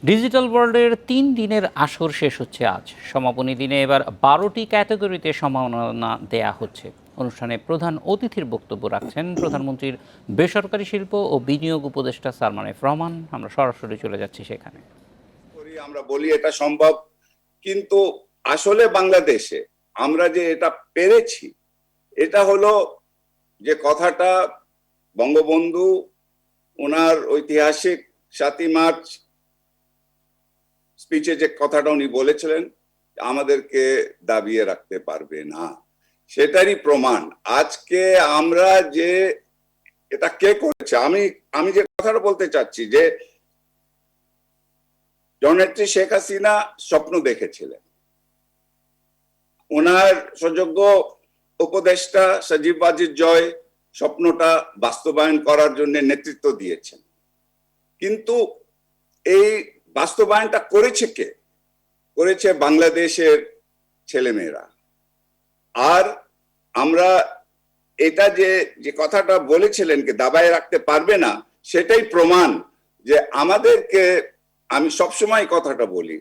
Digital ওয়ার্ল্ডের ৩ দিনের আসর শেষ হচ্ছে আজ। সমাপনী দিনে এবার ১২টি ক্যাটাগরিতে সম্মাননা দেয়া হচ্ছে। অনুষ্ঠানে প্রধান অতিথির বক্তব্য রাখছেন প্রধানমন্ত্রীর বেসরকারি শিল্প ও বিনিয়োগ উপদেষ্টা সালমান এফ রহমান। আমরা সরাসরি চলে যাচ্ছি সেখানে। আমরা বলি এটা সম্ভব, কিন্তু আসলে বাংলাদেশে আমরা যে এটা পেরেছি, এটা হলো যে কথাটা বঙ্গবন্ধু ওনার ঐতিহাসিক ৭ই মার্চ স্পিচে যে কথাটা উনি বলেছিলেন, আমাদেরকে দাবিয়ে রাখতে পারবে না, সেটারই প্রমাণ আজকে আমরা যে এটা কে করেছে। আমি যে কথাটা বলতে চাচ্ছি যে জননেত্রী শেখ হাসিনা স্বপ্ন দেখেছিলেন, ওনার সুযোগ্য উপদেষ্টা সজীব ওয়াজিদ জয় স্বপ্নটা বাস্তবায়ন করার জন্য নেতৃত্ব দিয়েছেন, কিন্তু এই বাস্তবায়নটা করেছে কে? করেছে বাংলাদেশের ছেলেমেয়েরা। আর আমরা এটা যে কথাটা বলেছিলেন কি দাবায় রাখতে পারবে না, সেটাই প্রমাণ যে আমাদেরকে, আমি সবসময় কথাটা বলি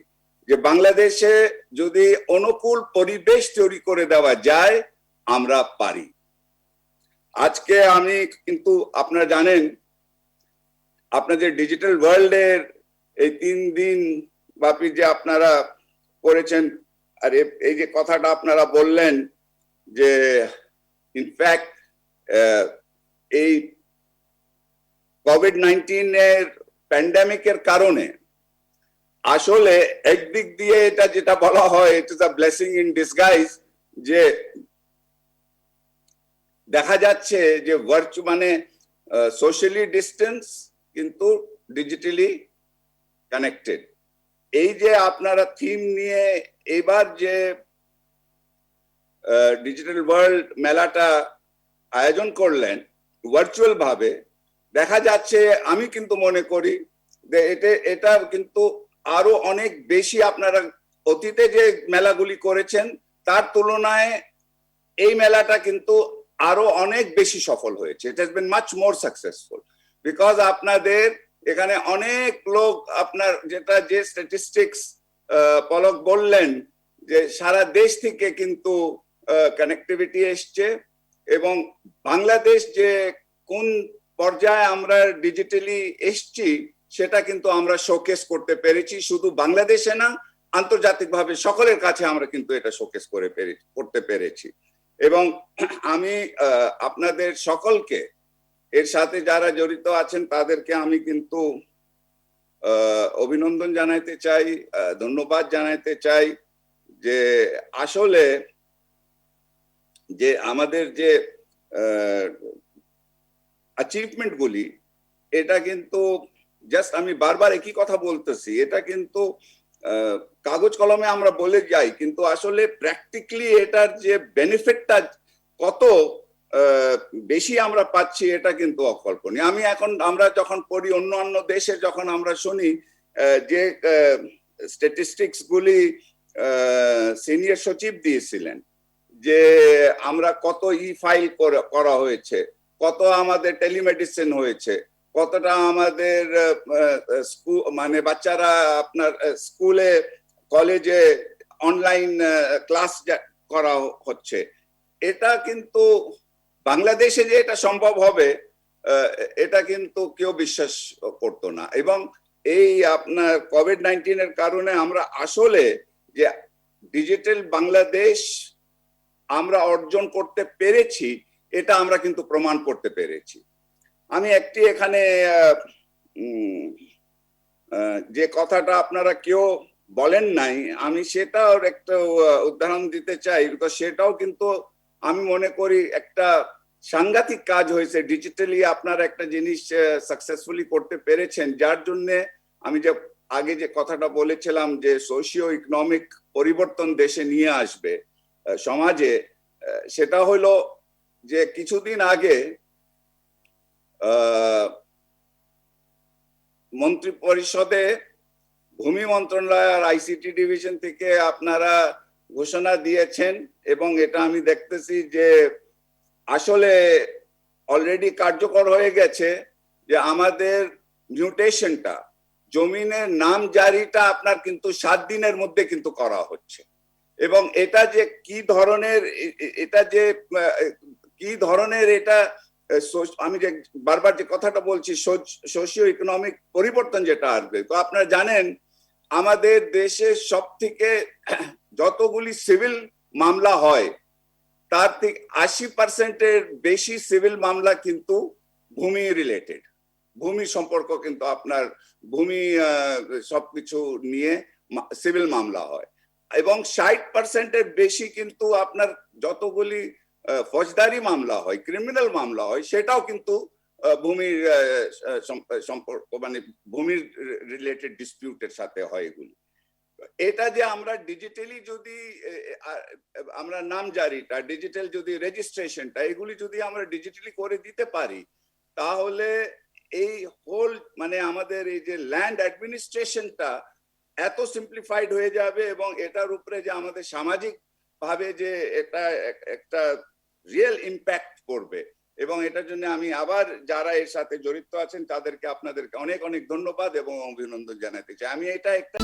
যে বাংলাদেশে যদি অনুকূল পরিবেশ তৈরি করে দেওয়া যায় আমরা পারি। আজকে আমি কিন্তু আপনারা জানেন, আপনাদের ডিজিটাল ওয়ার্ল্ডের এই ৩ দিন ব্যাপী যে আপনারা করেছেন, আর এই যে কথাটা আপনারা বললেন যে ইনফ্যাক্ট এই কোভিড-19 এর প্যান্ডামিকের কারণে আসলে একদিক দিয়ে এটা যেটা বলা হয় it is a blessing in disguise, যে দেখা যাচ্ছে যে মানে সোশ্যালি ডিস্টেন্স কিন্তু ডিজিটালি কানেক্টেড। এই যে আপনারা থিম নিয়ে এবার যে ডিজিটাল ওয়ার্ল্ড মেলাটা আয়োজন করলেন ভার্চুয়াল ভাবে, দেখা যাচ্ছে, আমি কিন্তু মনে করি যে এটা কিন্তু আরো অনেক বেশি, আপনারা অতীতে যে মেলাগুলি করেছেন তার তুলনায় এই মেলাটা কিন্তু আরো অনেক বেশি সফল হয়েছে। It has been much more successful because আপনাদের এখানে অনেক লোক, আপনার যেটা যে স্ট্যাটিস্টিক্স পলক বললেন যে সারা দেশ থেকে কিন্তু কানেক্টিভিটি এসছে, এবং বাংলাদেশ যে কোন পর্যায়ে আমরা ডিজিটালি এসছি সেটা কিন্তু আমরা শোকেস করতে পেরেছি। শুধু বাংলাদেশে না, আন্তর্জাতিকভাবে সকলের কাছে আমরা কিন্তু এটা শোকেস করতে পেরেছি। এবং আমি আপনাদের সকলকে, এর সাথে যারা জড়িত আছেন তাদেরকে আমি কিন্তু অভিনন্দন জানাইতে চাই, ধন্যবাদ জানাইতে চাই যে আসলে যে আমাদের যে অ্যাচিভমেন্ট গুলি, এটা কিন্তু জাস্ট, আমি বারবার একই কথা বলতেছি, এটা কিন্তু কাগজ কলমে আমরা বলে যাই, কিন্তু আসলে প্র্যাকটিক্যালি এটার যে বেনিফিটটা কত বেশি আমরা পাচ্ছি এটা কিন্তু অকল্পনীয়। আমরা যখন পড়ি অন্যান্য দেশে, যখন আমরা শুনি যে স্ট্যাটিস্টিক্স গুলি সিনিয়র সচিব দিয়েছিলেন যে আমরা কত ফাইল করা হয়েছে, কত আমাদের টেলিমেডিসিন হয়েছে, কতটা আমাদের মানে বাচ্চারা আপনার স্কুলে কলেজে অনলাইন ক্লাস করা হচ্ছে, এটা কিন্তু বাংলাদেশে যে এটা সম্ভব হবে এটা কিন্তু কেউ বিশ্বাস করতো না। এবং এই আপনার কোভিড-19 এর কারণে আমরা আসলে যে ডিজিটাল বাংলাদেশ আমরা অর্জন করতে পেরেছি, এটা আমরা কিন্তু প্রমাণ করতে পেরেছি। আমি একটি এখানে যে কথাটা আপনারা কেউ বলেন নাই, আমি সেটাও একটা উদাহরণ দিতে চাই, বিকজ সেটাও কিন্তু আমি মনে করি একটা সাংঘাতিক কাজ হয়েছে। ডিজিটালি আপনারা একটা জিনিস সাকসেসফুলি করতে পেরেছেন, যার জন্য আমি যে আগে যে কথাটা বলেছিলাম যে সোশিও ইকোনমিক পরিবর্তন দেশে নিয়ে আসবে সমাজে, সেটা হলো যে কিছুদিন আগে মন্ত্রী পরিষদে ভূমি মন্ত্রণালয় আর আইসিটি ডিভিশন থেকে আপনারা ঘোষণা দিয়েছেন, এবং এটা আমি দেখতেছি যে আসলে অলরেডি কার্যকর হয়ে গেছে, যে আমাদের মিউটেশনটা, জমিনের নাম জারিটা আপনার কিন্তু 7 দিনের মধ্যে কিন্তু করা হচ্ছে। এবং এটা যে কি ধরনের এটা আমি যে বারবার যে কথাটা বলছি, সোশিও ইকোনমিক পরিবর্তন যেটা আসবে। তো আপনারা জানেন আমাদের দেশে সব থেকে যতগুলি সিভিল মামলা হয় তার থেকে 80% বেশি সিভিল মামলা কিন্তু ভূমি রিলেটেড, ভূমি সম্পর্ক, কিন্তু আপনার ভূমি সবকিছু নিয়ে সিভিল মামলা হয়। এবং 60% বেশি কিন্তু আপনার যতগুলি ফৌজদারি মামলা হয়, ক্রিমিনাল মামলা হয়, সেটাও কিন্তু ভূমির সম্পর্ক, মানে ভূমির রিলেটেড ডিসপিউটের সাথে হয় এগুলি। এটা যে আমরা ডিজিটালি যদি আমরা নাম জারিটা, ডিজিটাল যদি রেজিস্ট্রেশনটা, এগুলি যদি আমরা ডিজিটালি করে দিতে পারি, তাহলে এই হোল মানে আমাদের এই যে ল্যান্ড অ্যাডমিনিস্ট্রেশনটা এত সিম্পলিফাইড হয়ে যাবে, এবং এটার উপরে যে আমাদের সামাজিক ভাবে যে এটা একটা রিয়েল ইম্প্যাক্ট করবে। এবং এটার জন্য আমি আবার যারা এর সাথে জড়িত আছেন তাদেরকে, আপনাদেরকে অনেক অনেক ধন্যবাদ এবং অভিনন্দন জানাতে চাই। আমি এটা একটা